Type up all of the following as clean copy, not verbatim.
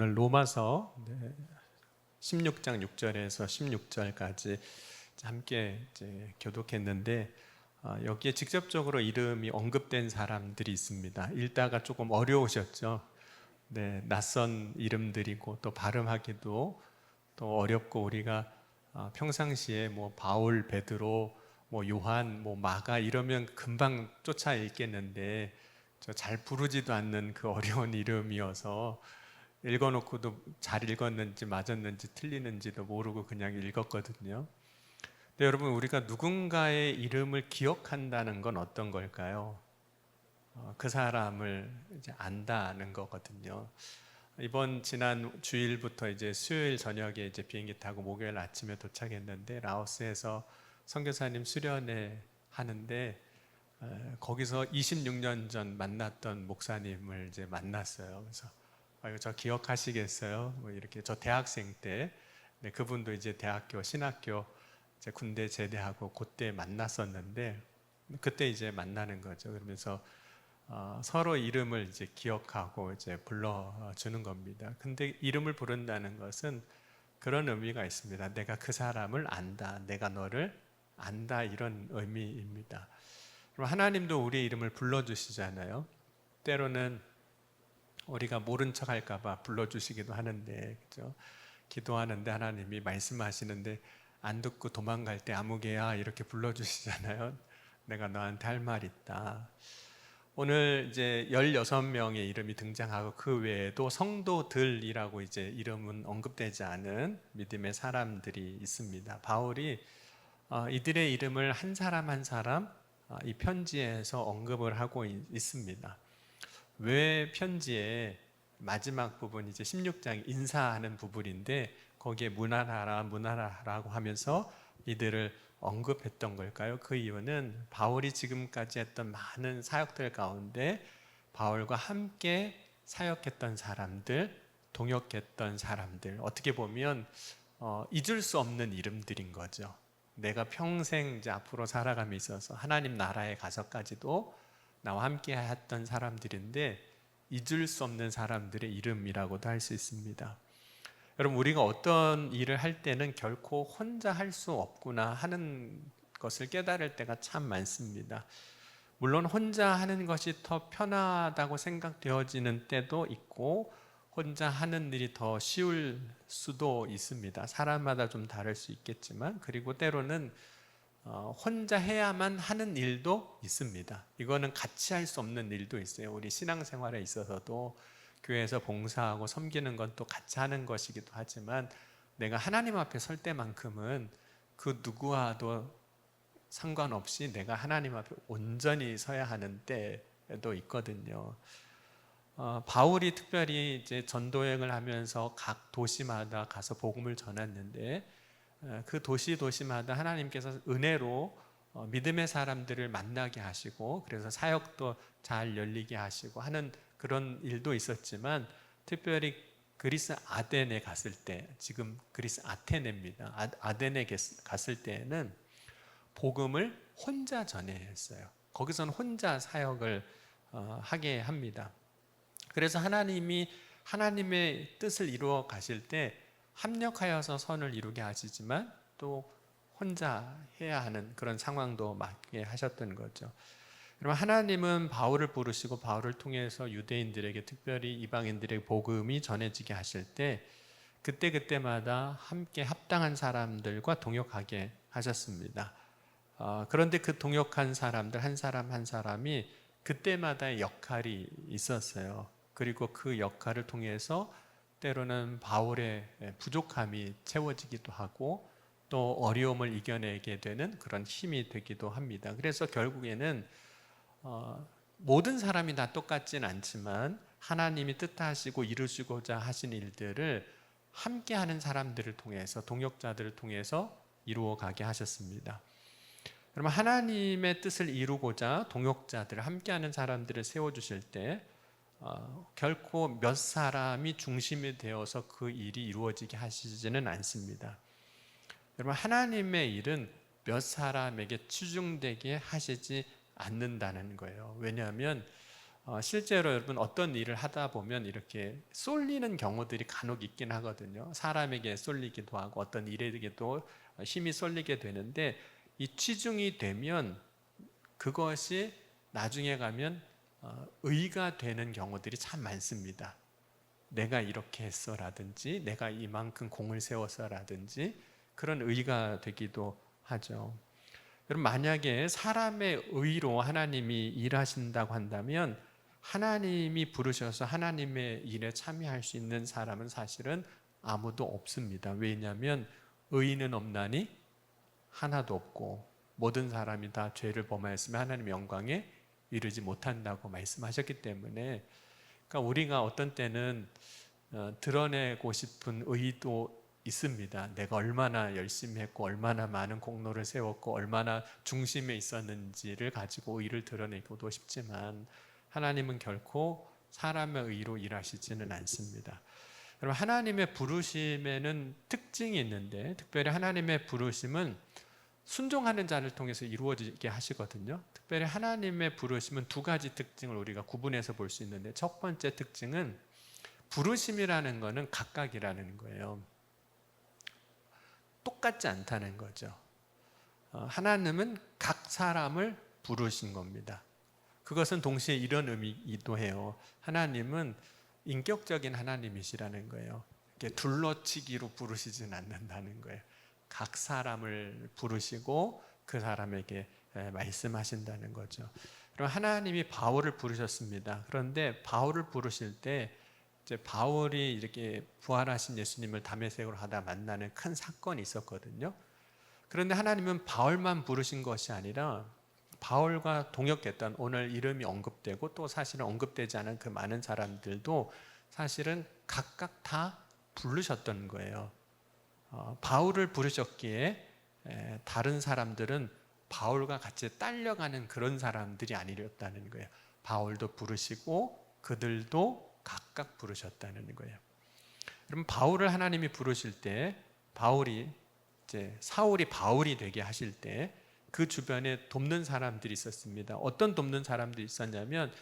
오늘 로마서 16장 6절에서 16절까지 함께 이제 교독했는데 여기에 직접적으로 이름이 언급된 사람들이 있습니다. 읽다가 조금 어려우셨죠? 네, 낯선 이름들이고 또 발음하기도 또 어렵고 우리가 평상시에 뭐 바울, 베드로, 뭐 요한, 뭐 마가 이러면 금방 쫓아 읽겠는데 저 잘 부르지도 않는 그 어려운 이름이어서 읽어놓고도 잘 읽었는지 맞았는지 틀리는지도 모르고 그냥 읽었거든요. 근데 여러분, 우리가 누군가의 이름을 기억한다는 건 어떤 걸까요? 그 사람을 이제 안다는 거거든요. 이번 지난 주일부터 이제 수요일 저녁에 이제 비행기 타고 목요일 아침에 도착했는데 라오스에서 선교사님 수련회 하는데 거기서 26년 전 만났던 목사님을 이제 만났어요. 그래서 이거 저 기억하시겠어요? 뭐 이렇게 저 대학생 때 그분도 이제 대학교 신학교 이제 군대 제대하고 그때 만났었는데 그때 이제 만나는 거죠. 그러면서 서로 이름을 이제 기억하고 이제 불러주는 겁니다. 근데 이름을 부른다는 것은 그런 의미가 있습니다. 내가 그 사람을 안다, 내가 너를 안다, 이런 의미입니다. 그럼 하나님도 우리의 이름을 불러주시잖아요. 때로는 우리가 모른 척 할까봐 불러주시기도 하는데, 그죠? 기도하는데 하나님이 말씀하시는데 안 듣고 도망갈 때 아무개야 이렇게 불러주시잖아요. 내가 너한테 할 말 있다. 오늘 이제 16명의 이름이 등장하고 그 외에도 성도들이라고 이제 이름은 언급되지 않은 믿음의 사람들이 있습니다. 바울이 이들의 이름을 한 사람 한 사람 이 편지에서 언급을 하고 있습니다. 왜 편지의 마지막 부분 이제 16장 인사하는 부분인데 거기에 문하라라고 하면서 이들을 언급했던 걸까요? 그 이유는 바울이 지금까지 했던 많은 사역들 가운데 바울과 함께 사역했던 사람들, 동역했던 사람들, 어떻게 보면 잊을 수 없는 이름들인 거죠. 내가 평생 이제 앞으로 살아감에 있어서 하나님 나라에 가서까지도 나와 함께 했던 사람들인데 잊을 수 없는 사람들의 이름이라고도 할 수 있습니다. 여러분, 우리가 어떤 일을 할 때는 결코 혼자 할 수 없구나 하는 것을 깨달을 때가 참 많습니다. 물론 혼자 하는 것이 더 편하다고 생각되어지는 때도 있고 혼자 하는 일이 더 쉬울 수도 있습니다. 사람마다 좀 다를 수 있겠지만, 그리고 때로는 혼자 해야만 하는 일도 있습니다. 이거는 같이 할 수 없는 일도 있어요. 우리 신앙생활에 있어서도 교회에서 봉사하고 섬기는 건 또 같이 하는 것이기도 하지만 내가 하나님 앞에 설 때만큼은 그 누구와도 상관없이 내가 하나님 앞에 온전히 서야 하는 때도 있거든요. 바울이 특별히 이제 전도여행을 하면서 각 도시마다 가서 복음을 전했는데 그 도시마다 하나님께서 은혜로 믿음의 사람들을 만나게 하시고 그래서 사역도 잘 열리게 하시고 하는 그런 일도 있었지만 특별히 그리스 아덴에 갔을 때, 지금 그리스 아테네입니다. 아덴에 갔을 때에는 복음을 혼자 전해야 했어요. 거기서는 혼자 사역을 하게 합니다. 그래서 하나님이 하나님의 뜻을 이루어 가실 때 합력하여서 선을 이루게 하시지만 또 혼자 해야 하는 그런 상황도 맞게 하셨던 거죠. 그럼 하나님은 바울을 부르시고 바울을 통해서 유대인들에게 특별히 이방인들에게 복음이 전해지게 하실 때 그때마다 함께 합당한 사람들과 동역하게 하셨습니다. 그런데 그 동역한 사람들 한 사람 한 사람이 그때마다의 역할이 있었어요. 그리고 그 역할을 통해서 때로는 바울의 부족함이 채워지기도 하고 또 어려움을 이겨내게 되는 그런 힘이 되기도 합니다. 그래서 결국에는 모든 사람이 다 똑같진 않지만 하나님이 뜻하시고 이루시고자 하신 일들을 함께하는 사람들을 통해서 동역자들을 통해서 이루어 가게 하셨습니다. 그러면 하나님의 뜻을 이루고자 동역자들을 함께하는 사람들을 세워주실 때 결코 몇 사람이 중심이 되어서 그 일이 이루어지게 하시지는 않습니다. 여러분, 하나님의 일은 몇 사람에게 치중되게 하시지 않는다는 거예요. 왜냐하면 실제로 여러분 어떤 일을 하다 보면 이렇게 쏠리는 경우들이 간혹 있긴 하거든요. 사람에게 쏠리기도 하고 어떤 일에게도 힘이 쏠리게 되는데, 이 치중이 되면 그것이 나중에 가면 의가 되는 경우들이 참 많습니다. 내가 이렇게 했어라든지 내가 이만큼 공을 세워서라든지 그런 의가 되기도 하죠. 여러분, 만약에 사람의 의로 하나님이 일하신다고 한다면 하나님이 부르셔서 하나님의 일에 참여할 수 있는 사람은 사실은 아무도 없습니다. 왜냐하면 의인은 없나니 하나도 없고 모든 사람이 다 죄를 범하였으면 하나님의 영광에 이르지 못한다고 말씀하셨기 때문에, 그러니까 우리가 어떤 때는 드러내고 싶은 의도 있습니다. 내가 얼마나 열심히 했고 얼마나 많은 공로를 세웠고 얼마나 중심에 있었는지를 가지고 의를 드러내고도 싶지만, 하나님은 결코 사람의 의로 일하시지는 않습니다. 여러분, 하나님의 부르심에는 특징이 있는데, 특별히 하나님의 부르심은 순종하는 자를 통해서 이루어지게 하시거든요. 특별히 하나님의 부르심은 두 가지 특징을 우리가 구분해서 볼 수 있는데, 첫 번째 특징은 부르심이라는 것은 각각이라는 거예요. 똑같지 않다는 거죠. 하나님은 각 사람을 부르신 겁니다. 그것은 동시에 이런 의미이기도 해요. 하나님은 인격적인 하나님이시라는 거예요. 이렇게 둘러치기로 부르시진 않는다는 거예요. 각 사람을 부르시고 그 사람에게 말씀하신다는 거죠. 그럼 하나님이 바울을 부르셨습니다. 그런데 바울을 부르실 때 이제 바울이 이렇게 부활하신 예수님을 다메섹으로 하다 만나는 큰 사건이 있었거든요. 그런데 하나님은 바울만 부르신 것이 아니라 바울과 동역했던, 오늘 이름이 언급되고 또 사실은 언급되지 않은 그 많은 사람들도 사실은 각각 다 부르셨던 거예요. 바울을 부르셨기에 다른 사람들은 바울과 같이 딸려가는 그런 사람들이 아니었다는 거예요. 바울도 부르시고 그들도 각각 부르셨다는 거예요. 그럼 바울을 하나님이 부르실 때, 사울이 바울이 되게 하실 때 그 주변에 돕는 사람들이 있었습니다. 어떤 돕는 사람들이 있었냐면,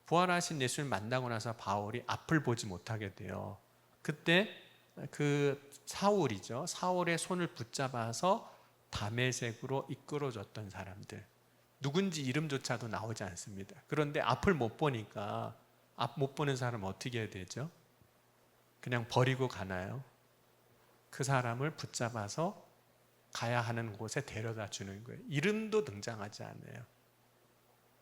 부활하신 예수를 만나고 나서 바울이 앞을 보지 못하게 돼요. 그때 그 사울의 손을 붙잡아서 다메섹으로 이끌어줬던 사람들, 누군지 이름조차도 나오지 않습니다. 그런데 앞을 못 보니까, 앞 못 보는 사람은 어떻게 해야 되죠? 그냥 버리고 가나요? 그 사람을 붙잡아서 가야 하는 곳에 데려다 주는 거예요. 이름도 등장하지 않아요.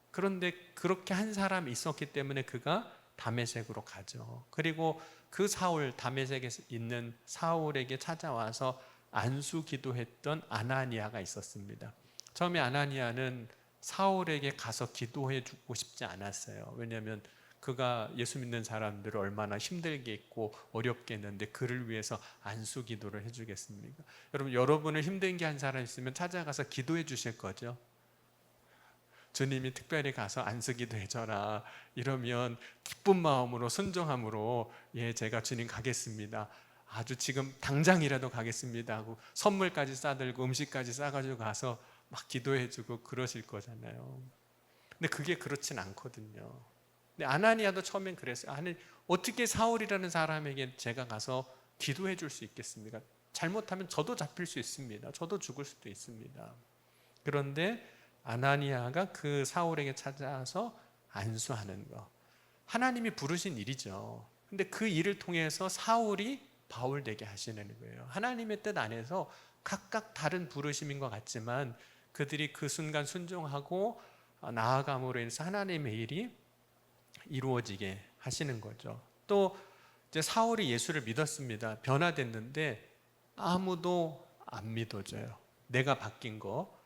그런데 그렇게 한 사람이 있었기 때문에 그가 다메섹으로 가죠. 그리고 그 다메섹에 있는 사울에게 찾아와서 안수 기도했던 아나니아가 있었습니다. 처음에 아나니아는 사울에게 가서 기도해 주고 싶지 않았어요. 왜냐하면 그가 예수 믿는 사람들을 얼마나 힘들게 했고 어렵게 했는데 그를 위해서 안수 기도를 해주겠습니까? 여러분을 힘들게 한 사람 있으면 찾아가서 기도해 주실 거죠? 주님이 특별히 가서 안수 기도해줘라 이러면 기쁜 마음으로 순종함으로, 예, 제가 주님 가겠습니다, 아주 지금 당장이라도 가겠습니다 하고 선물까지 싸들고 음식까지 싸가지고 가서 막 기도해주고 그러실 거잖아요. 근데 그게 그렇진 않거든요. 근데 아나니아도 처음엔 그랬어요. 아니, 어떻게 사울이라는 사람에게 제가 가서 기도해 줄 수 있겠습니까? 잘못하면 저도 잡힐 수 있습니다. 저도 죽을 수도 있습니다. 그런데 아나니아가 그 사울에게 찾아와서 안수하는 거, 하나님이 부르신 일이죠. 근데 그 일을 통해서 사울이 바울 되게 하시는 거예요. 하나님의 뜻 안에서 각각 다른 부르심인 것 같지만 그들이 그 순간 순종하고 나아감으로 인해서 하나님의 일이 이루어지게 하시는 거죠. 또 이제 사울이 예수를 믿었습니다. 변화됐는데 아무도 안 믿어줘요. 내가 바뀐 거,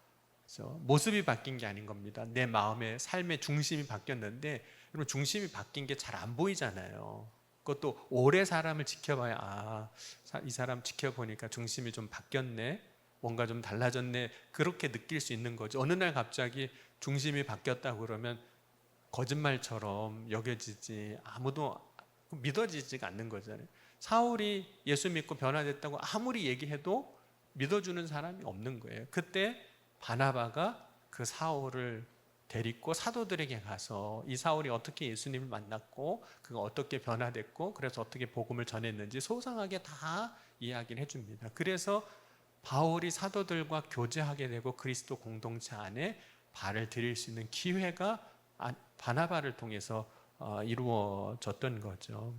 모습이 바뀐 게 아닌 겁니다. 내 마음의 삶의 중심이 바뀌었는데, 여러분, 중심이 바뀐 게 잘 안 보이잖아요. 그것도 오래 사람을 지켜봐야, 이 사람 지켜보니까 중심이 좀 바뀌었네, 뭔가 좀 달라졌네, 그렇게 느낄 수 있는 거죠. 어느 날 갑자기 중심이 바뀌었다고 그러면 거짓말처럼 여겨지지, 아무도 믿어지지가 않는 거잖아요. 사울이 예수 믿고 변화됐다고 아무리 얘기해도 믿어주는 사람이 없는 거예요. 그때 바나바가 그 사울을 데리고 사도들에게 가서 이 사울이 어떻게 예수님을 만났고 그가 어떻게 변화됐고 그래서 어떻게 복음을 전했는지 소상하게 다 이야기를 해줍니다. 그래서 바울이 사도들과 교제하게 되고 그리스도 공동체 안에 발을 들일 수 있는 기회가 바나바를 통해서 이루어졌던 거죠.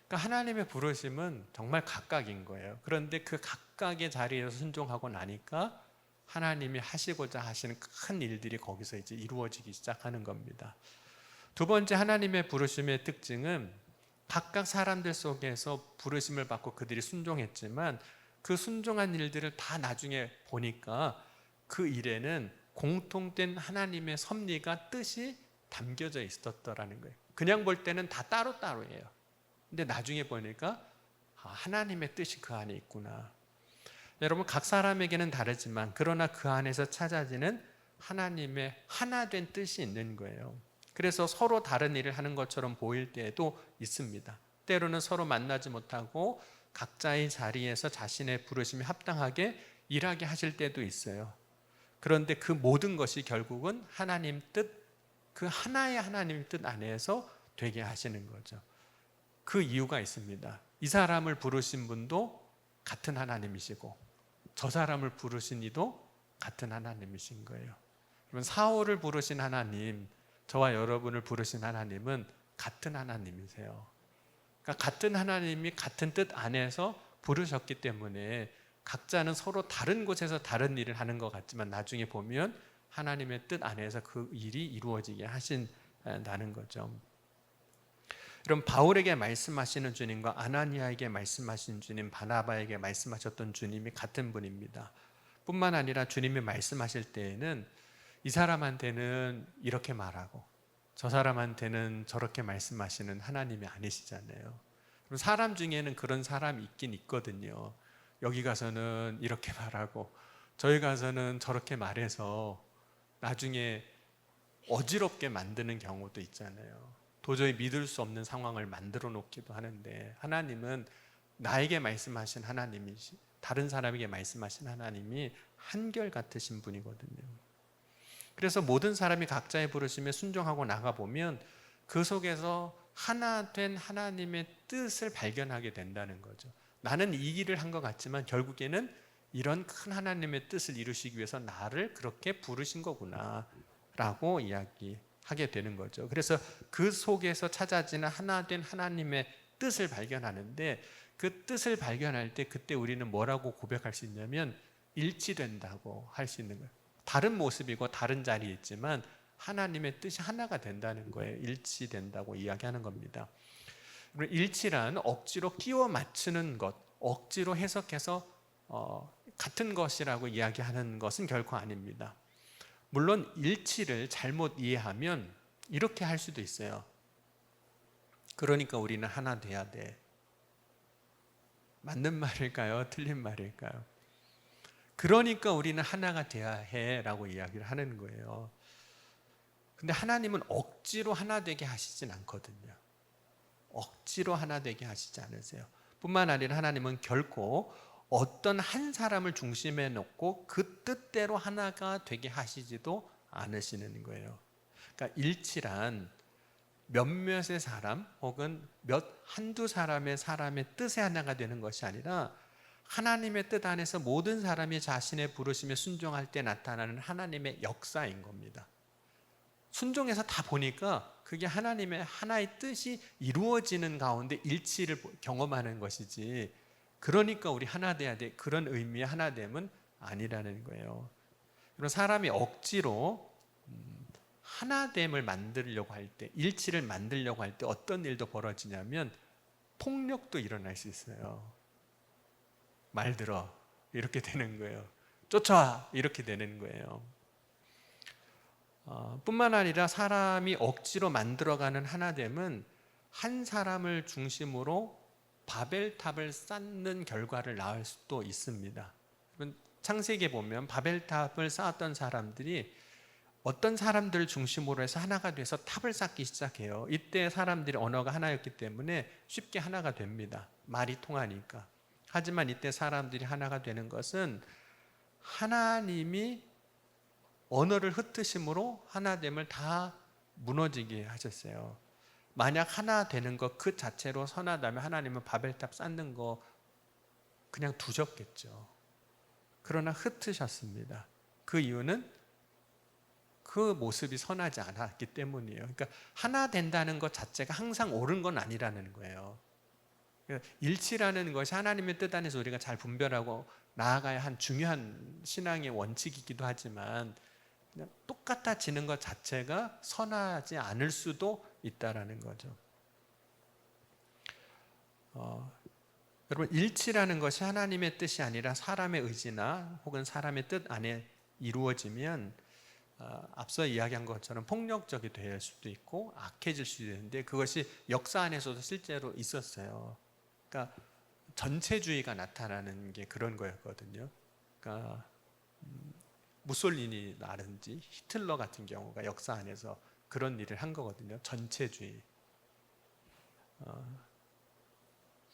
그러니까 하나님의 부르심은 정말 각각인 거예요. 그런데 그 각각의 자리에서 순종하고 나니까 하나님이 하시고자 하시는 큰 일들이 거기서 이제 이루어지기 시작하는 겁니다. 두 번째, 하나님의 부르심의 특징은 각각 사람들 속에서 부르심을 받고 그들이 순종했지만 그 순종한 일들을 다 나중에 보니까 그 일에는 공통된 하나님의 섭리가 뜻이 담겨져 있었더라는 거예요. 그냥 볼 때는 다 따로따로예요. 근데 나중에 보니까 하나님의 뜻이 그 안에 있구나. 여러분, 각 사람에게는 다르지만 그러나 그 안에서 찾아지는 하나님의 하나된 뜻이 있는 거예요. 그래서 서로 다른 일을 하는 것처럼 보일 때도 있습니다. 때로는 서로 만나지 못하고 각자의 자리에서 자신의 부르심에 합당하게 일하게 하실 때도 있어요. 그런데 그 모든 것이 결국은 하나님 뜻, 그 하나의 하나님 뜻 안에서 되게 하시는 거죠. 그 이유가 있습니다. 이 사람을 부르신 분도 같은 하나님이시고 저 사람을 부르신 이도 같은 하나님이신 거예요. 그러면 사울을 부르신 하나님, 저와 여러분을 부르신 하나님은 같은 하나님이세요. 그러니까 같은 하나님이 같은 뜻 안에서 부르셨기 때문에 각자는 서로 다른 곳에서 다른 일을 하는 것 같지만 나중에 보면 하나님의 뜻 안에서 그 일이 이루어지게 하신다는 거죠. 그럼 바울에게 말씀하시는 주님과 아나니아에게 말씀하신 주님, 바나바에게 말씀하셨던 주님이 같은 분입니다. 뿐만 아니라 주님이 말씀하실 때에는 이 사람한테는 이렇게 말하고 저 사람한테는 저렇게 말씀하시는 하나님이 아니시잖아요. 그럼 사람 중에는 그런 사람이 있긴 있거든요. 여기 가서는 이렇게 말하고 저희 가서는 저렇게 말해서 나중에 어지럽게 만드는 경우도 있잖아요. 도저히 믿을 수 없는 상황을 만들어 놓기도 하는데 하나님은 나에게 말씀하신 하나님이시, 다른 사람에게 말씀하신 하나님이 한결같으신 분이거든요. 그래서 모든 사람이 각자의 부르심에 순종하고 나가보면 그 속에서 하나 된 하나님의 뜻을 발견하게 된다는 거죠. 나는 이 일을 한 것 같지만 결국에는 이런 큰 하나님의 뜻을 이루시기 위해서 나를 그렇게 부르신 거구나 라고 이야기하게 되는 거죠. 그래서 그 속에서 찾아지는 하나 된 하나님의 뜻을 발견하는데 그 뜻을 발견할 때 그때 우리는 뭐라고 고백할 수 있냐면 일치된다고 할 수 있는 거예요. 다른 모습이고 다른 자리에 있지만 하나님의 뜻이 하나가 된다는 거예요. 일치된다고 이야기하는 겁니다. 일치란 억지로 끼워 맞추는 것, 억지로 해석해서 같은 것이라고 이야기하는 것은 결코 아닙니다. 물론 일치를 잘못 이해하면 이렇게 할 수도 있어요. 그러니까 우리는 하나 돼야 돼. 맞는 말일까요? 틀린 말일까요? 그러니까 우리는 하나가 돼야 해라고 이야기를 하는 거예요. 근데 하나님은 억지로 하나 되게 하시진 않거든요. 억지로 하나 되게 하시지 않으세요. 뿐만 아니라 하나님은 결코 어떤 한 사람을 중심에 놓고 그 뜻대로 하나가 되게 하시지도 않으시는 거예요. 그러니까 일치란 몇몇의 사람 혹은 한두 사람의 뜻에 하나가 되는 것이 아니라 하나님의 뜻 안에서 모든 사람이 자신의 부르심에 순종할 때 나타나는 하나님의 역사인 겁니다. 순종해서 다 보니까 그게 하나님의 하나의 뜻이 이루어지는 가운데 일치를 경험하는 것이지, 그러니까 우리 하나 돼야 돼, 그런 의미의 하나됨은 아니라는 거예요. 그럼 사람이 억지로 하나됨을 만들려고 할 때, 일치를 만들려고 할 때 어떤 일도 벌어지냐면 폭력도 일어날 수 있어요. 말 들어 이렇게 되는 거예요. 쫓아와 이렇게 되는 거예요. 뿐만 아니라 사람이 억지로 만들어가는 하나됨은 한 사람을 중심으로 바벨탑을 쌓는 결과를 낳을 수도 있습니다. 창세기에 보면 바벨탑을 쌓았던 사람들이 어떤 사람들을 중심으로 해서 하나가 돼서 탑을 쌓기 시작해요. 이때 사람들의 언어가 하나였기 때문에 쉽게 하나가 됩니다. 말이 통하니까. 하지만 이때 사람들이 하나가 되는 것은 하나님이 언어를 흩으심으로 하나됨을 다 무너지게 하셨어요. 만약 하나 되는 것 그 자체로 선하다면 하나님은 바벨탑 쌓는 거 그냥 두셨겠죠. 그러나 흩으셨습니다. 그 이유는 그 모습이 선하지 않았기 때문이에요. 그러니까 하나 된다는 것 자체가 항상 옳은 건 아니라는 거예요. 일치라는 것이 하나님의 뜻 안에서 우리가 잘 분별하고 나아가야 한 중요한 신앙의 원칙이기도 하지만 그냥 똑같아지는 것 자체가 선하지 않을 수도 있다라는 거죠. 여러분, 일치라는 것이 하나님의 뜻이 아니라 사람의 의지나 혹은 사람의 뜻 안에 이루어지면 앞서 이야기한 것처럼 폭력적이 될 수도 있고 악해질 수도 있는데, 그것이 역사 안에서도 실제로 있었어요. 그러니까 전체주의가 나타나는 게 그런 거였거든요. 그러니까 무솔리니라든지 히틀러 같은 경우가 역사 안에서 그런 일을 한 거거든요. 전체주의.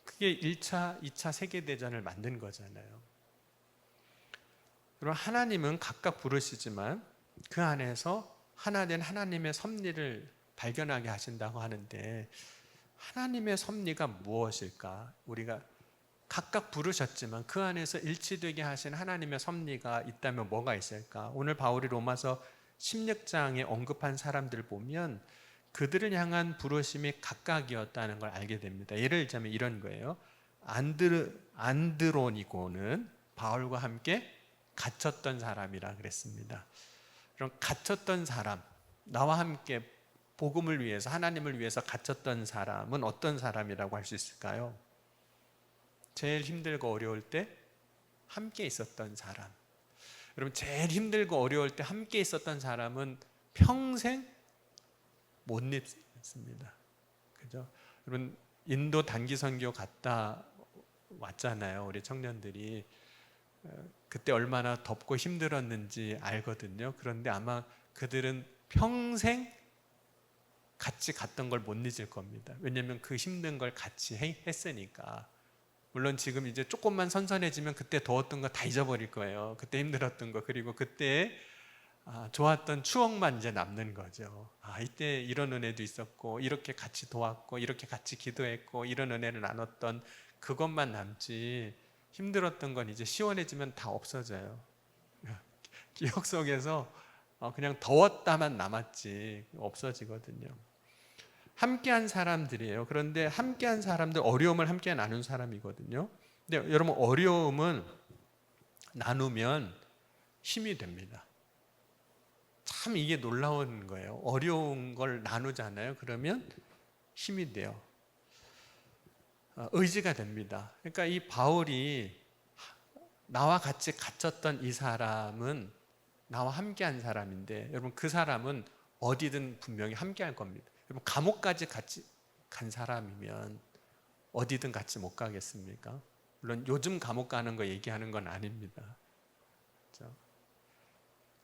그게 1차, 2차 세계대전을 만든 거잖아요. 그럼 하나님은 각각 부르시지만 그 안에서 하나 된 하나님의 섭리를 발견하게 하신다고 하는데, 하나님의 섭리가 무엇일까? 우리가 각각 부르셨지만 그 안에서 일치되게 하신 하나님의 섭리가 있다면 뭐가 있을까? 오늘 바울이 로마서 16장에 언급한 사람들 보면 그들을 향한 부르심이 각각이었다는 걸 알게 됩니다. 예를 들자면 이런 거예요. 안드로니고는 바울과 함께 갇혔던 사람이라 그랬습니다. 그럼 갇혔던 사람, 나와 함께 복음을 위해서, 하나님을 위해서 갇혔던 사람은 어떤 사람이라고 할 수 있을까요? 제일 힘들고 어려울 때 함께 있었던 사람. 여러분, 제일 힘들고 어려울 때 함께 있었던 사람은 평생 못 잊습니다. 그죠? 여러분, 인도 단기 선교 갔다 왔잖아요. 우리 청년들이. 그때 얼마나 덥고 힘들었는지 알거든요. 그런데 아마 그들은 평생 같이 갔던 걸 못 잊을 겁니다. 왜냐하면 그 힘든 걸 같이 했으니까. 물론 지금 이제 조금만 선선해지면 그때 더웠던 거 다 잊어버릴 거예요. 그때 힘들었던 거, 그리고 그때 좋았던 추억만 이제 남는 거죠. 이때 이런 은혜도 있었고, 이렇게 같이 도왔고, 이렇게 같이 기도했고, 이런 은혜를 나눴던 그것만 남지, 힘들었던 건 이제 시원해지면 다 없어져요. 기억 속에서 그냥 더웠다만 남았지 없어지거든요. 함께한 사람들이에요. 그런데 함께한 사람들, 어려움을 함께 나눈 사람이거든요. 근데 여러분, 어려움은 나누면 힘이 됩니다. 참 이게 놀라운 거예요. 어려운 걸 나누잖아요. 그러면 힘이 돼요. 의지가 됩니다. 그러니까 이 바울이 나와 같이 갇혔던 이 사람은 나와 함께한 사람인데, 여러분, 그 사람은 어디든 분명히 함께할 겁니다. 여러분, 감옥까지 같이 간 사람이면 어디든 같이 못 가겠습니까? 물론 요즘 감옥 가는 거 얘기하는 건 아닙니다. 그렇죠?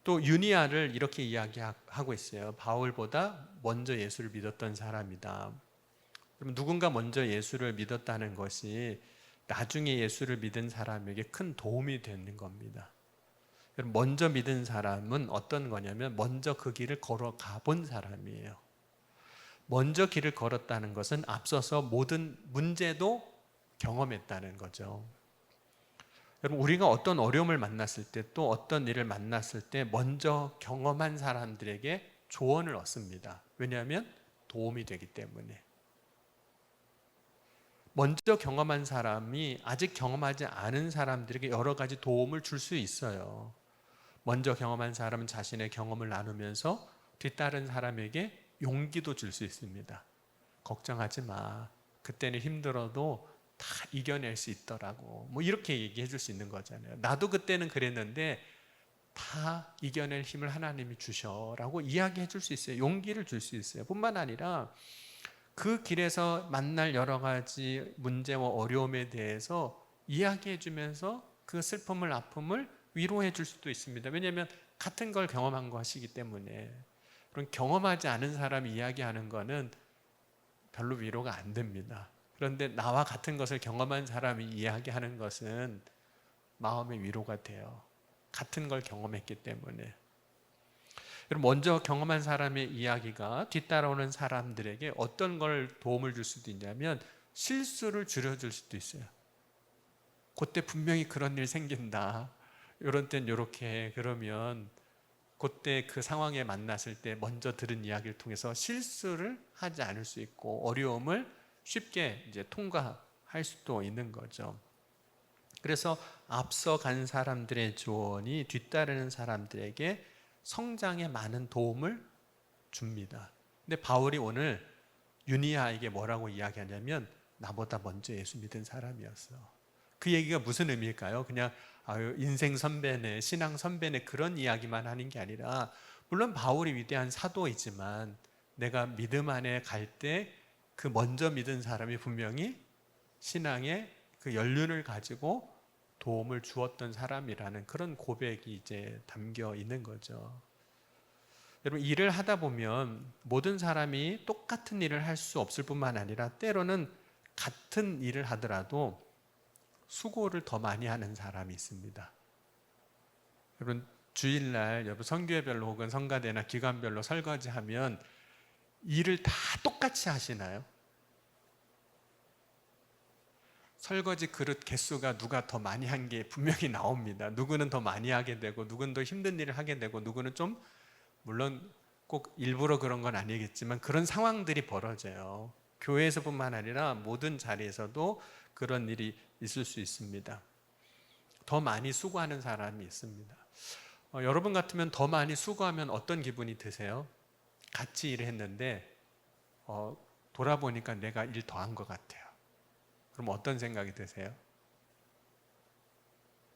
또 유니아를 이렇게 이야기하고 있어요. 바울보다 먼저 예수를 믿었던 사람이다. 그럼 누군가 먼저 예수를 믿었다는 것이 나중에 예수를 믿은 사람에게 큰 도움이 되는 겁니다. 먼저 믿은 사람은 어떤 거냐면 먼저 그 길을 걸어가 본 사람이에요. 먼저 길을 걸었다는 것은 앞서서 모든 문제도 경험했다는 거죠. 여러분, 우리가 어떤 어려움을 만났을 때, 또 어떤 일을 만났을 때 먼저 경험한 사람들에게 조언을 얻습니다. 왜냐하면 도움이 되기 때문에. 먼저 경험한 사람이 아직 경험하지 않은 사람들에게 여러 가지 도움을 줄 수 있어요. 먼저 경험한 사람은 자신의 경험을 나누면서 뒤따른 사람에게 용기도 줄 수 있습니다. 걱정하지 마. 그때는 힘들어도 다 이겨낼 수 있더라고. 뭐 이렇게 얘기해 줄 수 있는 거잖아요. 나도 그때는 그랬는데 다 이겨낼 힘을 하나님이 주셔라고 이야기해 줄 수 있어요. 용기를 줄 수 있어요. 뿐만 아니라 그 길에서 만날 여러 가지 문제와 어려움에 대해서 이야기해 주면서 그 슬픔을, 아픔을 위로해 줄 수도 있습니다. 왜냐하면 같은 걸 경험한 것이기 때문에. 그런 경험하지 않은 사람이 이야기하는 거는 별로 위로가 안 됩니다. 그런데 나와 같은 것을 경험한 사람이 이야기하는 것은 마음의 위로가 돼요. 같은 걸 경험했기 때문에. 그럼 먼저 경험한 사람의 이야기가 뒤따라오는 사람들에게 어떤 걸 도움을 줄 수도 있냐면 실수를 줄여줄 수도 있어요. 그때 분명히 그런 일 생긴다. 이런 땐 이렇게 그러면 그때 그 상황에 만났을 때 먼저 들은 이야기를 통해서 실수를 하지 않을 수 있고 어려움을 쉽게 이제 통과할 수도 있는 거죠. 그래서 앞서 간 사람들의 조언이 뒤따르는 사람들에게 성장에 많은 도움을 줍니다. 근데 바울이 오늘 유니아에게 뭐라고 이야기하냐면 나보다 먼저 예수 믿은 사람이었어. 그 얘기가 무슨 의미일까요? 그냥 인생 선배네, 신앙 선배네 그런 이야기만 하는 게 아니라 물론 바울이 위대한 사도이지만 내가 믿음 안에 갈 때 그 먼저 믿은 사람이 분명히 신앙의 그 연륜을 가지고 도움을 주었던 사람이라는 그런 고백이 이제 담겨 있는 거죠. 여러분 일을 하다 보면 모든 사람이 똑같은 일을 할 수 없을 뿐만 아니라 때로는 같은 일을 하더라도 수고를 더 많이 하는 사람이 있습니다. 여러분 주일날 여러분 선교회별로 혹은 성가대나 기관별로 설거지하면 일을 다 똑같이 하시나요? 설거지 그릇 개수가 누가 더 많이 한 게 분명히 나옵니다. 누구는 더 많이 하게 되고 누구는 더 힘든 일을 하게 되고 누구는 좀 물론 꼭 일부러 그런 건 아니겠지만 그런 상황들이 벌어져요. 교회에서뿐만 아니라 모든 자리에서도 그런 일이 있을 수 있습니다. 더 많이 수고하는 사람이 있습니다. 여러분 같으면 더 많이 수고하면 어떤 기분이 드세요? 같이 일을 했는데 돌아보니까 내가 일 더 한 것 같아요. 그럼 어떤 생각이 드세요?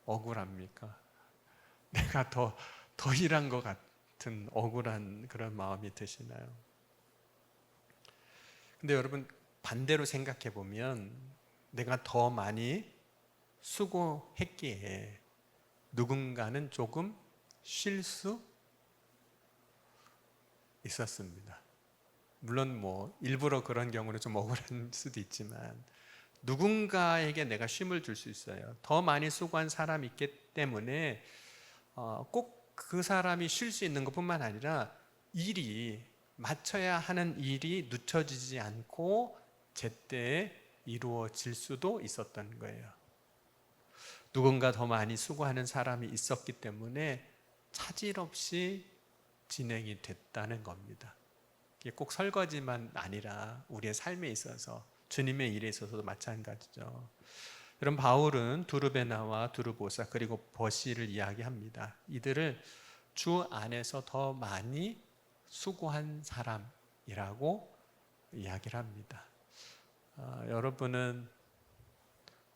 억울합니까? 내가 더 일한 것 같은 억울한 그런 마음이 드시나요? 근데 여러분 반대로 생각해 보면 내가 더 많이 수고했기에 누군가는 조금 쉴 수 있었습니다. 물론 뭐 일부러 그런 경우는 좀 억울한 수도 있지만 누군가에게 내가 쉼을 줄 수 있어요. 더 많이 수고한 사람이 있기 때문에 꼭 그 사람이 쉴 수 있는 것뿐만 아니라 일이 마쳐야 하는 일이 늦춰지지 않고 제때에 이루어질 수도 있었던 거예요. 누군가 더 많이 수고하는 사람이 있었기 때문에 차질 없이 진행이 됐다는 겁니다. 이게 꼭 설거지만 아니라 우리의 삶에 있어서 주님의 일에 있어서도 마찬가지죠. 여러분 바울은 두르베나와 두르보사 그리고 버시를 이야기합니다. 이들을 주 안에서 더 많이 수고한 사람이라고 이야기를 합니다. 여러분은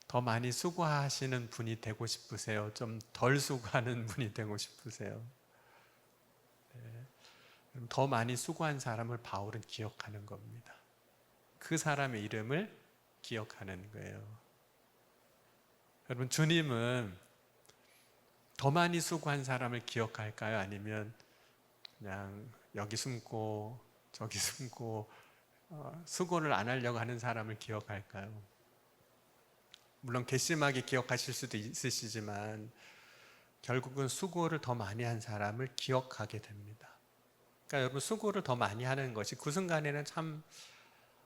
더 많이 수고하시는 분이 되고 싶으세요? 좀 덜 수고하는 분이 되고 싶으세요? 더 많이 수고한 사람을 바울은 기억하는 겁니다. 그 사람의 이름을 기억하는 거예요. 여러분 주님은 더 많이 수고한 사람을 기억할까요? 아니면 그냥 여기 숨고 저기 숨고 수고를 안 하려고 하는 사람을 기억할까요? 물론 괘씸하게 기억하실 수도 있으시지만 결국은 수고를 더 많이 한 사람을 기억하게 됩니다. 그러니까 여러분 수고를 더 많이 하는 것이 그 순간에는 참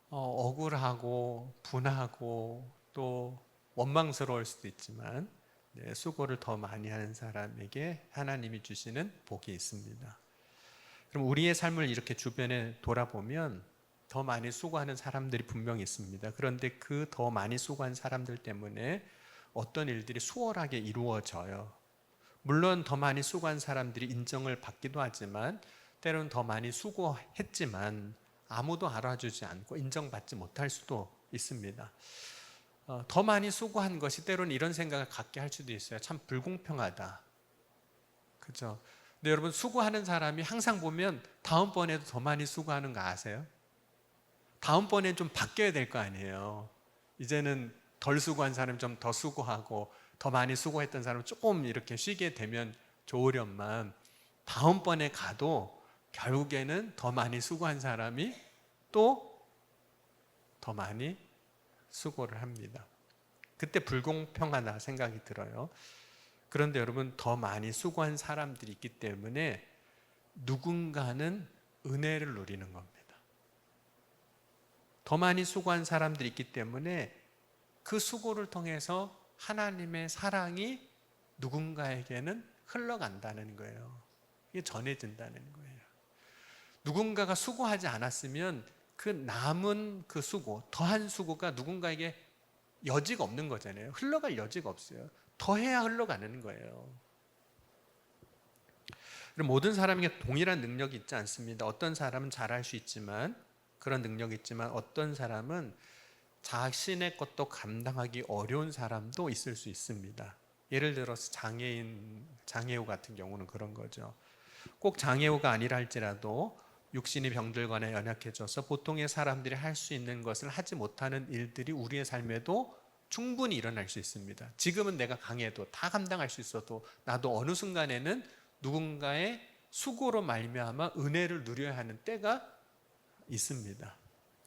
억울하고 분하고 또 원망스러울 수도 있지만 수고를 더 많이 하는 사람에게 하나님이 주시는 복이 있습니다. 그럼 우리의 삶을 이렇게 주변에 돌아보면 더 많이 수고하는 사람들이 분명히 있습니다. 그런데 그 더 많이 수고한 사람들 때문에 어떤 일들이 수월하게 이루어져요. 물론 더 많이 수고한 사람들이 인정을 받기도 하지만 때로는 더 많이 수고했지만 아무도 알아주지 않고 인정받지 못할 수도 있습니다. 더 많이 수고한 것이 때로는 이런 생각을 갖게 할 수도 있어요. 참 불공평하다. 그죠? 근데 여러분 수고하는 사람이 항상 보면 다음번에도 더 많이 수고하는 거 아세요? 다음번엔 좀 바뀌어야 될 거 아니에요. 이제는 덜 수고한 사람이 좀 더 수고하고 더 많이 수고했던 사람은 조금 이렇게 쉬게 되면 좋으련만 다음번에 가도 결국에는 더 많이 수고한 사람이 또 더 많이 수고를 합니다. 그때 불공평하다 생각이 들어요. 그런데 여러분 더 많이 수고한 사람들이 있기 때문에 누군가는 은혜를 누리는 겁니다. 더 많이 수고한 사람들이 있기 때문에 그 수고를 통해서 하나님의 사랑이 누군가에게는 흘러간다는 거예요. 이게 전해진다는 거예요. 누군가가 수고하지 않았으면 그 남은 그 수고, 더한 수고가 누군가에게 여지가 없는 거잖아요. 흘러갈 여지가 없어요. 더해야 흘러가는 거예요. 모든 사람에게 동일한 능력이 있지 않습니다. 어떤 사람은 잘할 수 있지만, 그런 능력이 있지만 어떤 사람은 자신의 것도 감당하기 어려운 사람도 있을 수 있습니다. 예를 들어서 장애우 같은 경우는 그런 거죠. 꼭 장애우가 아니라 할지라도 육신이 병들거나 연약해져서 보통의 사람들이 할 수 있는 것을 하지 못하는 일들이 우리의 삶에도 충분히 일어날 수 있습니다. 지금은 내가 강해도 다 감당할 수 있어도 나도 어느 순간에는 누군가의 수고로 말미암아 은혜를 누려야 하는 때가 있습니다.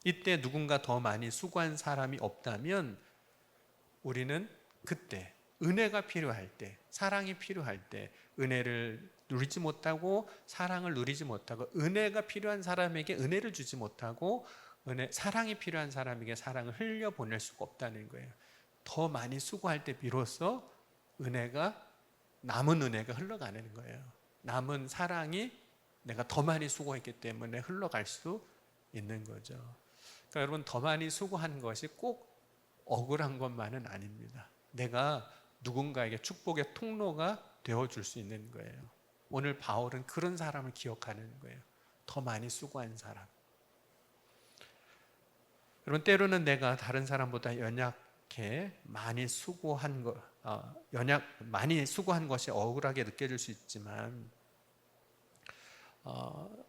이때 누군가 더 많이 수고한 사람이 없다면 우리는 그때 은혜가 필요할 때, 사랑이 필요할 때, 은혜를 누리지 못하고 사랑을 누리지 못하고, 은혜가 필요한 사람에게 은혜를 주지 못하고 사랑이 필요한 사람에게 사랑을 흘려보낼 수가 없다는 거예요. 더 많이 수고할 때 비로소 남은 은혜가 흘러가는 거예요. 남은 사랑이 내가 더 많이 수고했기 때문에 흘러갈 수 있는 거죠. 그러니까 여러분, 더 많이 수고한 것이 꼭 억울한 것만은 아닙니다. 내가 누군가에게 축복의 통로가 되어줄 수 있는 거예요. 오늘 바울은 그런 사람을 기억하는 거예요. 더 많이 수고한 사람. 여러분, 때로는 내가 다른 사람보다 연약해 많이 수고한 것이 억울하게 느껴질 수 있지만,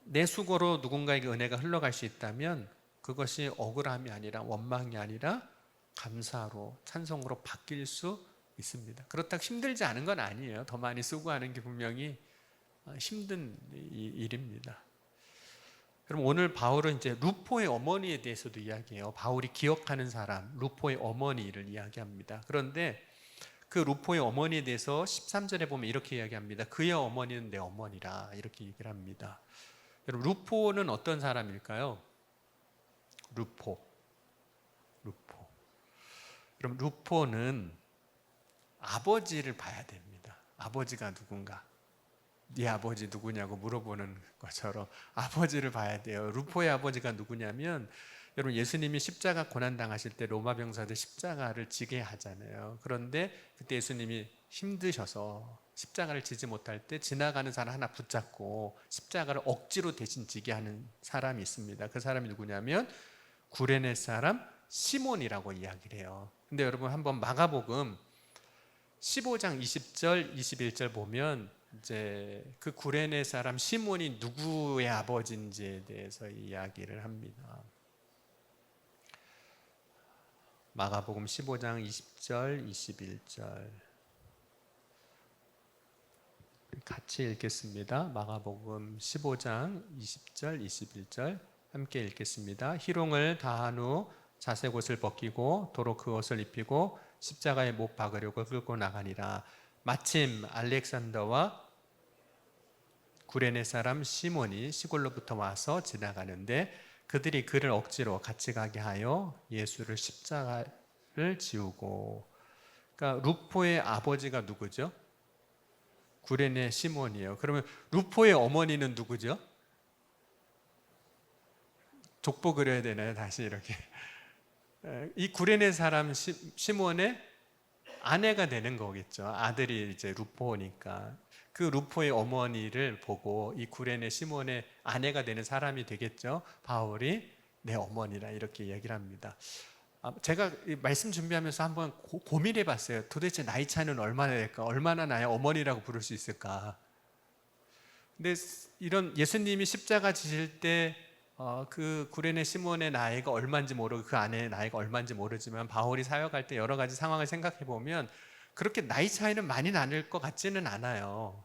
내 수고로 누군가에게 은혜가 흘러갈 수 있다면 그것이 억울함이 아니라 원망이 아니라 감사로, 찬송으로 바뀔 수 있습니다. 그렇다고 힘들지 않은 건 아니에요. 더 많이 수고하는 게 분명히 힘든 일입니다. 그럼 오늘 바울은 이제 루포의 어머니에 대해서도 이야기해요. 바울이 기억하는 사람, 루포의 어머니를 이야기합니다. 그런데 그 루포의 어머니에 대해서 13절에 보면 이렇게 이야기합니다. 그의 어머니는 내 어머니라, 이렇게 얘기를 합니다. 여러분, 루포는 어떤 사람일까요? 루포. 그럼 루포는 아버지를 봐야 됩니다. 아버지가 누군가? 네 아버지 누구냐고 물어보는 것처럼 아버지를 봐야 돼요. 루포의 아버지가 누구냐면, 여러분, 예수님이 십자가 고난 당하실 때 로마 병사들 십자가를 지게 하잖아요. 그런데 그때 예수님이 힘드셔서 십자가를 지지 못할 때 지나가는 사람 하나 붙잡고 십자가를 억지로 대신 지게 하는 사람이 있습니다. 그 사람이 누구냐면 구레네 사람 시몬이라고 이야기를 해요. 근데 여러분, 한번 마가복음 15장 20절 21절 보면 이제 그 구레네 사람 시몬이 누구의 아버지인지에 대해서 이야기를 합니다. 마가복음 15장 20절 21절 같이 읽겠습니다. 마가복음 15장 20절 21절 함께 읽겠습니다. 희롱을 다한 후 자색 옷을 벗기고 도로 그 옷을 입히고 십자가에 못 박으려고 끌고 나가니라. 마침 알렉산더와 구레네 사람 시몬이 시골로부터 와서 지나가는데 그들이 그를 억지로 같이 가게 하여 예수를 십자가를 지우고. 그러니까 루포의 아버지가 누구죠? 구레네 시몬이에요. 그러면 루포의 어머니는 누구죠? 족보 그려야 되나요? 다시 이렇게. 이 구레네 사람 시몬의 아내가 되는 거겠죠. 아들이 이제 루포니까. 그 루포의 어머니를 보고 이 구레네 시몬의 아내가 되는 사람이 되겠죠. 바울이 내 어머니라 이렇게 얘기를 합니다. 제가 말씀 준비하면서 한번 고민해 봤어요. 도대체 나이 차이는 얼마나 될까? 얼마나 나의 어머니라고 부를 수 있을까? 근데 이런 예수님이 십자가 지실 때 그 구레네 시몬의 나이가 얼마인지 모르고 그 아내의 나이가 얼마인지 모르지만 바울이 사역할 때 여러 가지 상황을 생각해 보면 그렇게 나이 차이는 많이 나눌 것 같지는 않아요.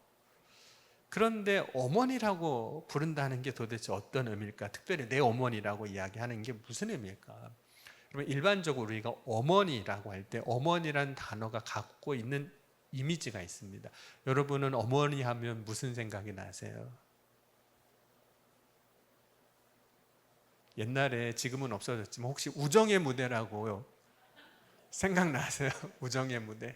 그런데 어머니라고 부른다는 게 도대체 어떤 의미일까? 특별히 내 어머니라고 이야기하는 게 무슨 의미일까? 그러면 일반적으로 우리가 어머니라고 할 때 어머니라는 단어가 갖고 있는 이미지가 있습니다. 여러분은 어머니 하면 무슨 생각이 나세요? 옛날에, 지금은 없어졌지만 혹시 우정의 무대라고 생각나세요? 우정의 무대.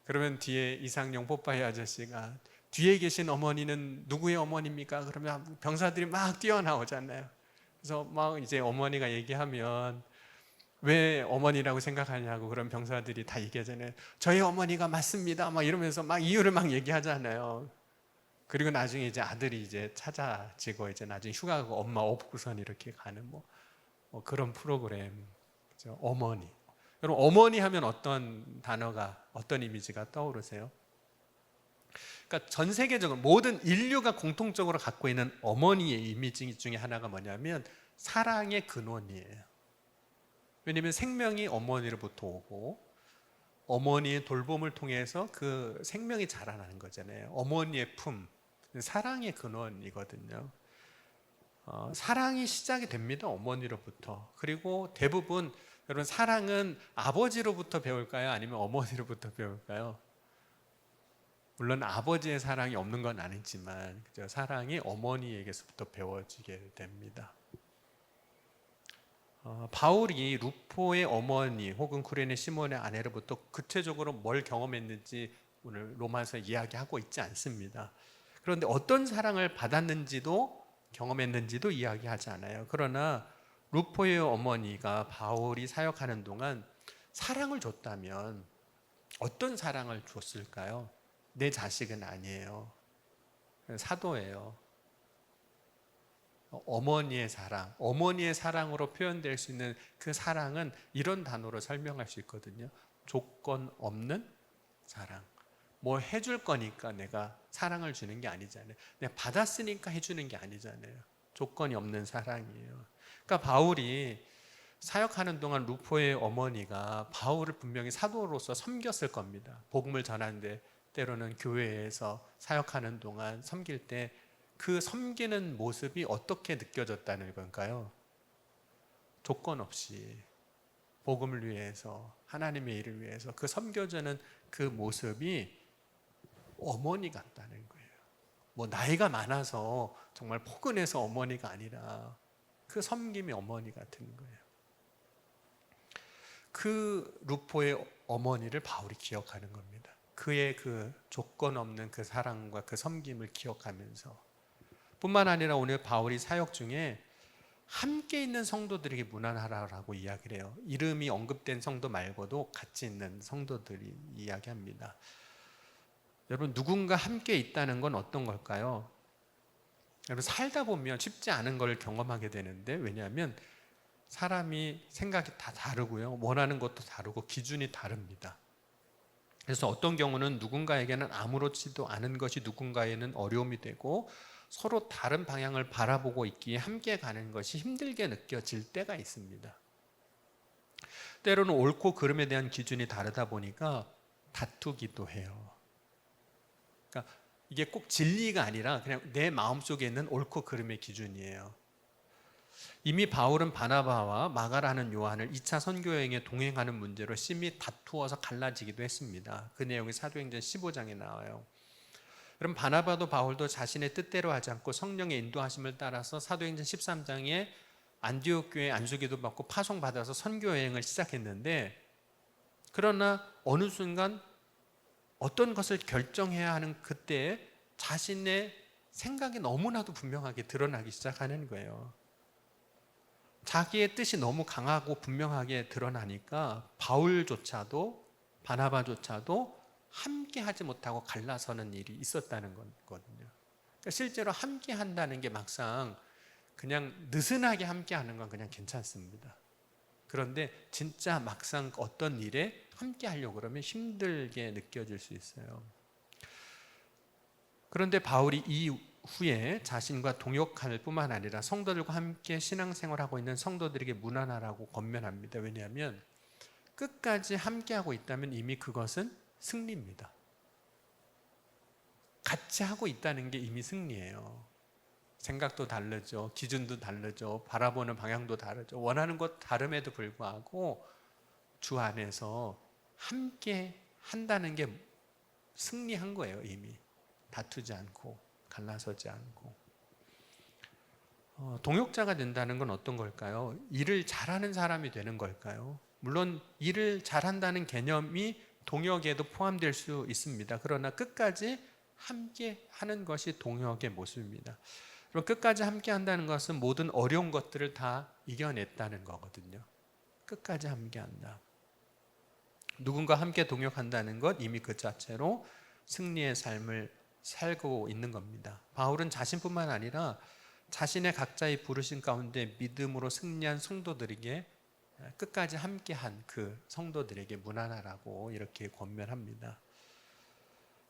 그러면 뒤에 이상용 뽀빠이 아저씨가 뒤에 계신 어머니는 누구의 어머니입니까? 그러면 병사들이 막 뛰어나오잖아요. 그래서 막 이제 어머니가 얘기하면 왜 어머니라고 생각하냐고, 그런 병사들이 다 얘기하잖아요. 저희 어머니가 맞습니다. 막 이러면서 막 이유를 막 얘기하잖아요. 그리고 나중에 이제 아들이 이제 찾아지고 이제 나중에 휴가 가고 엄마 업고선 이렇게 가는 뭐 그런 프로그램. 그죠? 어머니. 여러분, 어머니 하면 어떤 단어가, 어떤 이미지가 떠오르세요? 그러니까 전 세계적으로 모든 인류가 공통적으로 갖고 있는 어머니의 이미지 중에 하나가 뭐냐면 사랑의 근원이에요. 왜냐하면 생명이 어머니로부터 오고 어머니의 돌봄을 통해서 그 생명이 자라나는 거잖아요. 어머니의 품, 사랑의 근원이거든요. 사랑이 시작이 됩니다. 어머니로부터. 그리고 대부분 여러분, 사랑은 아버지로부터 배울까요? 아니면 어머니로부터 배울까요? 물론 아버지의 사랑이 없는 건 아니지만 그죠? 사랑이 어머니에게서부터 배워지게 됩니다. 바울이 루포의 어머니 혹은 구레네 시몬의 아내로부터 구체적으로 뭘 경험했는지 오늘 로마서 이야기하고 있지 않습니다. 그런데 어떤 사랑을 받았는지도 경험했는지도 이야기하지 않아요. 그러나 루포의 어머니가 바울이 사역하는 동안 사랑을 줬다면 어떤 사랑을 줬을까요? 내 자식은 아니에요. 사도예요. 어머니의 사랑, 어머니의 사랑으로 표현될 수 있는 그 사랑은 이런 단어로 설명할 수 있거든요. 조건 없는 사랑. 뭐 해줄 거니까 내가 사랑을 주는 게 아니잖아요. 내가 받았으니까 해주는 게 아니잖아요. 조건이 없는 사랑이에요. 그러니까 바울이 사역하는 동안 루포의 어머니가 바울을 분명히 사도로서 섬겼을 겁니다. 복음을 전하는데 때로는 교회에서 사역하는 동안 섬길 때 그 섬기는 모습이 어떻게 느껴졌다는 걸까요? 조건 없이 복음을 위해서, 하나님의 일을 위해서 그 섬겨주는 그 모습이 어머니 같다는 거예요. 뭐 나이가 많아서 정말 포근해서 어머니가 아니라 그 섬김이 어머니 같은 거예요. 그 루포의 어머니를 바울이 기억하는 겁니다. 그의 그 조건 없는 그 사랑과 그 섬김을 기억하면서, 뿐만 아니라 오늘 바울이 사역 중에 함께 있는 성도들에게 문안하라고 이야기를 해요. 이름이 언급된 성도 말고도 같이 있는 성도들이 이야기합니다. 여러분, 누군가 함께 있다는 건 어떤 걸까요? 여러분, 살다 보면 쉽지 않은 걸 경험하게 되는데, 왜냐하면 사람이 생각이 다 다르고요, 원하는 것도 다르고 기준이 다릅니다. 그래서 어떤 경우는 누군가에게는 아무렇지도 않은 것이 누군가에는 어려움이 되고 서로 다른 방향을 바라보고 있기에 함께 가는 것이 힘들게 느껴질 때가 있습니다. 때로는 옳고 그름에 대한 기준이 다르다 보니까 다투기도 해요. 그러니까 이게 꼭 진리가 아니라 그냥 내 마음속에 있는 옳고 그름의 기준이에요. 이미 바울은 바나바와 마가라는 요한을 2차 선교여행에 동행하는 문제로 심히 다투어서 갈라지기도 했습니다. 그 내용이 사도행전 15장에 나와요. 그럼 바나바도 바울도 자신의 뜻대로 하지 않고 성령의 인도하심을 따라서 사도행전 13장에 안디옥 교회 안수기도 받고 파송받아서 선교여행을 시작했는데, 그러나 어느 순간 어떤 것을 결정해야 하는 그때에 자신의 생각이 너무나도 분명하게 드러나기 시작하는 거예요. 자기의 뜻이 너무 강하고 분명하게 드러나니까 바울조차도 바나바조차도 함께 하지 못하고 갈라서는 일이 있었다는 거거든요. 그러니까 실제로 함께 한다는 게 막상 그냥 느슨하게 함께 하는 건 그냥 괜찮습니다. 그런데 진짜 막상 어떤 일에 함께 하려고 그러면 힘들게 느껴질 수 있어요. 그런데 바울이 이후에 자신과 동역할 뿐만 아니라 성도들과 함께 신앙생활하고 있는 성도들에게 문안하라고 권면합니다. 왜냐하면 끝까지 함께하고 있다면 이미 그것은 승리입니다. 같이 하고 있다는 게 이미 승리예요. 생각도 다르죠. 기준도 다르죠. 바라보는 방향도 다르죠. 원하는 것 다름에도 불구하고 주 안에서 함께 한다는 게 승리한 거예요. 이미 다투지 않고 갈라서지 않고. 동역자가 된다는 건 어떤 걸까요? 일을 잘하는 사람이 되는 걸까요? 물론 일을 잘한다는 개념이 동역에도 포함될 수 있습니다. 그러나 끝까지 함께 하는 것이 동역의 모습입니다. 그럼 끝까지 함께 한다는 것은 모든 어려운 것들을 다 이겨냈다는 거거든요. 끝까지 함께 한다. 누군가 함께 동역한다는 것 이미 그 자체로 승리의 삶을 살고 있는 겁니다. 바울은 자신뿐만 아니라 자신의 각자의 부르심 가운데 믿음으로 승리한 성도들에게 끝까지 함께한 그 성도들에게 문안하라고 이렇게 권면합니다.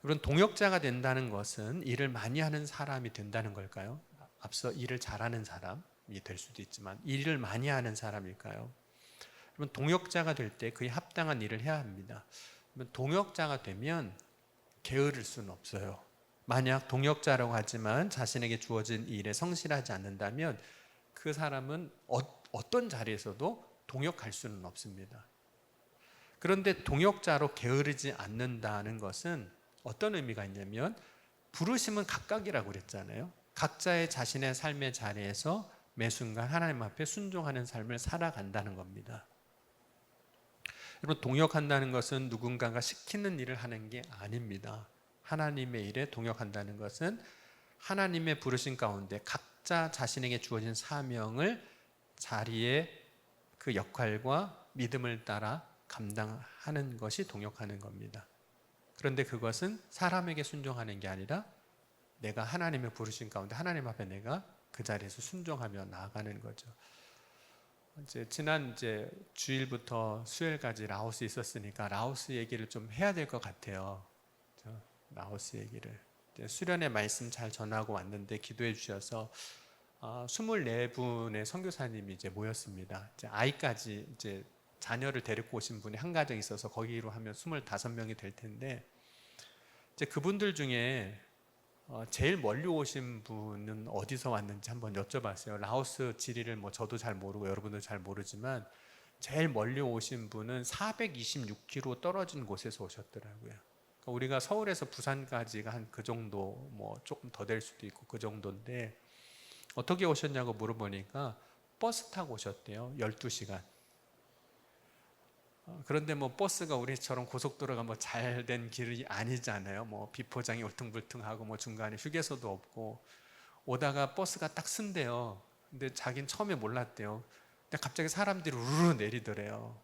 그런 동역자가 된다는 것은 일을 많이 하는 사람이 된다는 걸까요? 앞서 일을 잘하는 사람이 될 수도 있지만 일을 많이 하는 사람일까요? 그러면 동역자가 될 때 그에 합당한 일을 해야 합니다. 그러면 동역자가 되면 게으를 수는 없어요. 만약 동역자라고 하지만 자신에게 주어진 일에 성실하지 않는다면 그 사람은 어떤 자리에서도 동역할 수는 없습니다. 그런데 동역자로 게으르지 않는다는 것은 어떤 의미가 있냐면 부르심은 각각이라고 그랬잖아요. 각자의 자신의 삶의 자리에서 매 순간 하나님 앞에 순종하는 삶을 살아간다는 겁니다. 여러분, 동역한다는 것은 누군가가 시키는 일을 하는 게 아닙니다. 하나님의 일에 동역한다는 것은 하나님의 부르심 가운데 각자 자신에게 주어진 사명을 자리에 그 역할과 믿음을 따라 감당하는 것이 동역하는 겁니다. 그런데 그것은 사람에게 순종하는 게 아니라 내가 하나님의 부르심 가운데 하나님 앞에 내가 그 자리에서 순종하며 나아가는 거죠. 지난 주일부터 수요일까지 라오스에 있었으니까 라오스 얘기를 좀 해야 될 것 같아요. 라오스 얘기를 수련회 말씀 잘 전하고 왔는데 기도해 주셔서 24분의 선교사님이 모였습니다. 아이까지 자녀를 데리고 오신 분이 한 가정 있어서 거기로 하면 25명이 될 텐데 그분들 중에 제일 멀리 오신 분은 어디서 왔는지 한번 여쭤봤어요. 라오스 지리를 저도 잘 모르고 여러분도 잘 모르지만 제일 멀리 오신 분은 426km 떨어진 곳에서 오셨더라고요. 그러니까 우리가 서울에서 부산까지가 한 그 정도, 조금 더 될 수도 있고 그 정도인데 어떻게 오셨냐고 물어보니까 버스 타고 오셨대요. 12시간. 그런데 버스가 우리처럼 고속도로가 잘 된 길이 아니잖아요. 비포장이 울퉁불퉁하고 중간에 휴게소도 없고 오다가 버스가 딱 쓴대요. 근데 자기는 처음에 몰랐대요. 근데 갑자기 사람들이 우르르 내리더래요.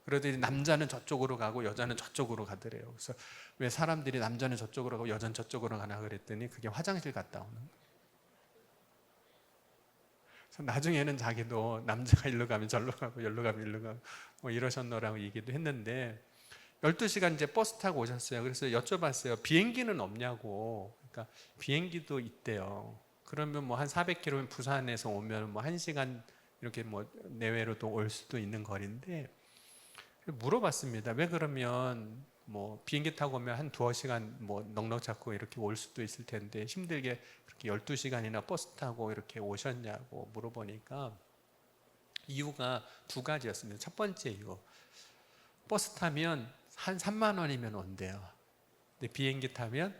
그러더니 남자는 저쪽으로 가고 여자는 저쪽으로 가더래요. 그래서 왜 사람들이 남자는 저쪽으로 가고 여자는 저쪽으로 가나 그랬더니 그게 화장실 갔다 오는 거예요. 나중에는 자기도 남자가 일로 가면 절로 가고 여기로 가면 일로 가고 이러셨노라고 얘기도 했는데 12시간 버스 타고 오셨어요. 그래서 여쭤봤어요. 비행기는 없냐고. 그러니까 비행기도 있대요. 그러면 한 400km면 부산에서 오면 1시간 이렇게 내외로도 올 수도 있는 거리인데 물어봤습니다. 왜 그러면 비행기 타고 오면 한 2시간 넉넉 잡고 이렇게 올 수도 있을 텐데 힘들게 그렇게 12시간이나 버스 타고 이렇게 오셨냐고 물어보니까 이유가 2가지였습니다. 첫 번째 이유, 버스 타면 한 3만 원이면 온대요. 근데 비행기 타면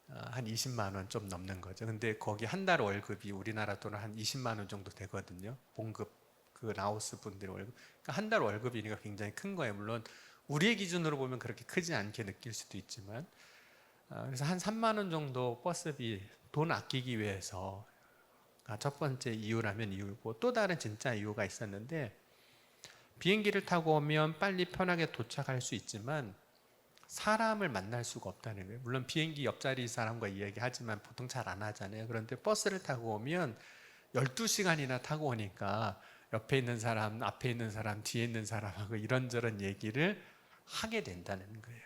한 20만 원 좀 넘는 거죠. 근데 거기 한 달 월급이 우리나라 돈으로 한 20만 원 정도 되거든요. 봉급, 그 라오스 분들의 월급. 그러니까 한 달 월급이니까 굉장히 큰 거예요. 물론 우리의 기준으로 보면 그렇게 크지 않게 느낄 수도 있지만 그래서 한 3만 원 정도 버스비 돈 아끼기 위해서 첫 번째 이유라면 이유고 또 다른 진짜 이유가 있었는데 비행기를 타고 오면 빨리 편하게 도착할 수 있지만 사람을 만날 수가 없다는 거예요. 물론 비행기 옆자리 사람과 이야기하지만 보통 잘 안 하잖아요. 그런데 버스를 타고 오면 12시간이나 타고 오니까 옆에 있는 사람, 앞에 있는 사람, 뒤에 있는 사람하고 이런저런 얘기를 하게 된다는 거예요.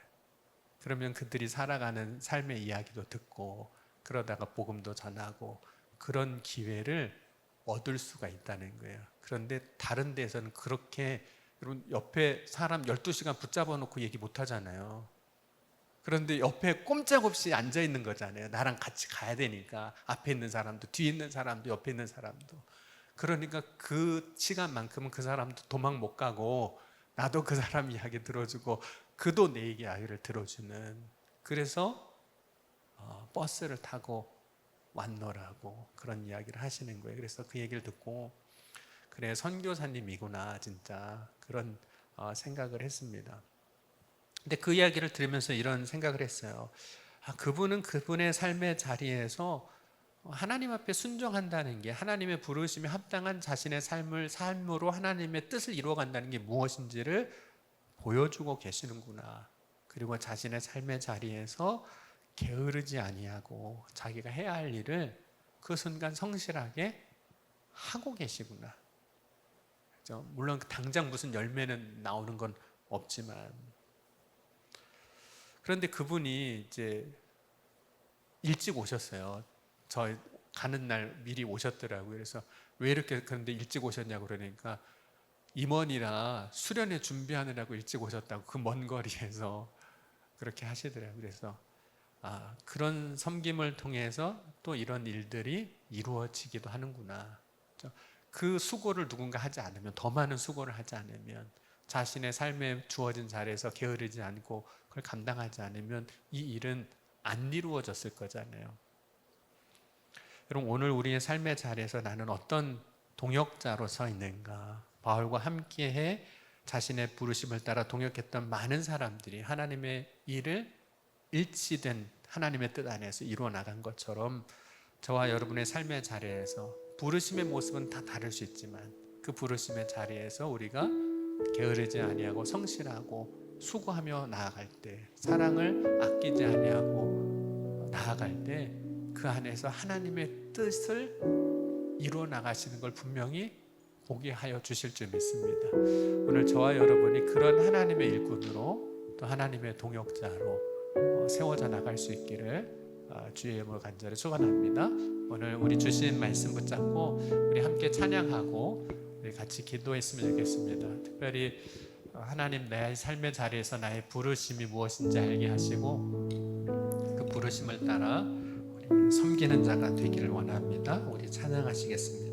그러면 그들이 살아가는 삶의 이야기도 듣고 그러다가 복음도 전하고 그런 기회를 얻을 수가 있다는 거예요. 그런데 다른 데서는 그렇게 여러분 옆에 사람 12시간 붙잡아 놓고 얘기 못 하잖아요. 그런데 옆에 꼼짝없이 앉아 있는 거잖아요. 나랑 같이 가야 되니까 앞에 있는 사람도 뒤에 있는 사람도 옆에 있는 사람도. 그러니까 그 시간만큼은 그 사람도 도망 못 가고 나도 그 사람 이야기 들어주고 그도 내 이야기를 들어주는. 그래서 버스를 타고 왔노라고 그런 이야기를 하시는 거예요. 그래서 그 얘기를 듣고 그래, 선교사님이구나 진짜 그런 생각을 했습니다. 근데 그 이야기를 들으면서 이런 생각을 했어요. 그분은 그분의 삶의 자리에서 하나님 앞에 순종한다는 게, 하나님의 부르심에 합당한 자신의 삶으로 하나님의 뜻을 이루어간다는 게 무엇인지를 보여주고 계시는구나. 그리고 자신의 삶의 자리에서 게으르지 아니하고 자기가 해야 할 일을 그 순간 성실하게 하고 계시구나. 물론 당장 무슨 열매는 나오는 건 없지만, 그런데 그분이 이제 일찍 오셨어요. 저 가는 날 미리 오셨더라고요. 그래서 왜 이렇게 그런데 일찍 오셨냐고 그러니까 임원이라 수련회 준비하느라고 일찍 오셨다고 그 먼 거리에서 그렇게 하시더라고요. 그래서 그런 섬김을 통해서 또 이런 일들이 이루어지기도 하는구나. 그 수고를 누군가 하지 않으면, 더 많은 수고를 하지 않으면, 자신의 삶에 주어진 자리에서 게으르지 않고 그걸 감당하지 않으면 이 일은 안 이루어졌을 거잖아요. 여러분, 오늘 우리의 삶의 자리에서 나는 어떤 동역자로 서 있는가? 바울과 함께해 자신의 부르심을 따라 동역했던 많은 사람들이 하나님의 일을 일치된 하나님의 뜻 안에서 이루어 나간 것처럼 저와 여러분의 삶의 자리에서 부르심의 모습은 다 다를 수 있지만 그 부르심의 자리에서 우리가 게으르지 아니하고 성실하고 수고하며 나아갈 때, 사랑을 아끼지 아니하고 나아갈 때 그 안에서 하나님의 뜻을 이루어 나가시는 걸 분명히 보게 하여 주실 줄 믿습니다. 오늘 저와 여러분이 그런 하나님의 일꾼으로 또 하나님의 동역자로 세워져 나갈 수 있기를 주의 이름으로 간절히 축원합니다. 오늘 우리 주신 말씀 붙잡고 우리 함께 찬양하고 우리 같이 기도했으면 좋겠습니다. 특별히 하나님, 내 삶의 자리에서 나의 부르심이 무엇인지 알게 하시고 그 부르심을 따라 우리 섬기는 자가 되기를 원합니다. 우리 찬양하시겠습니다.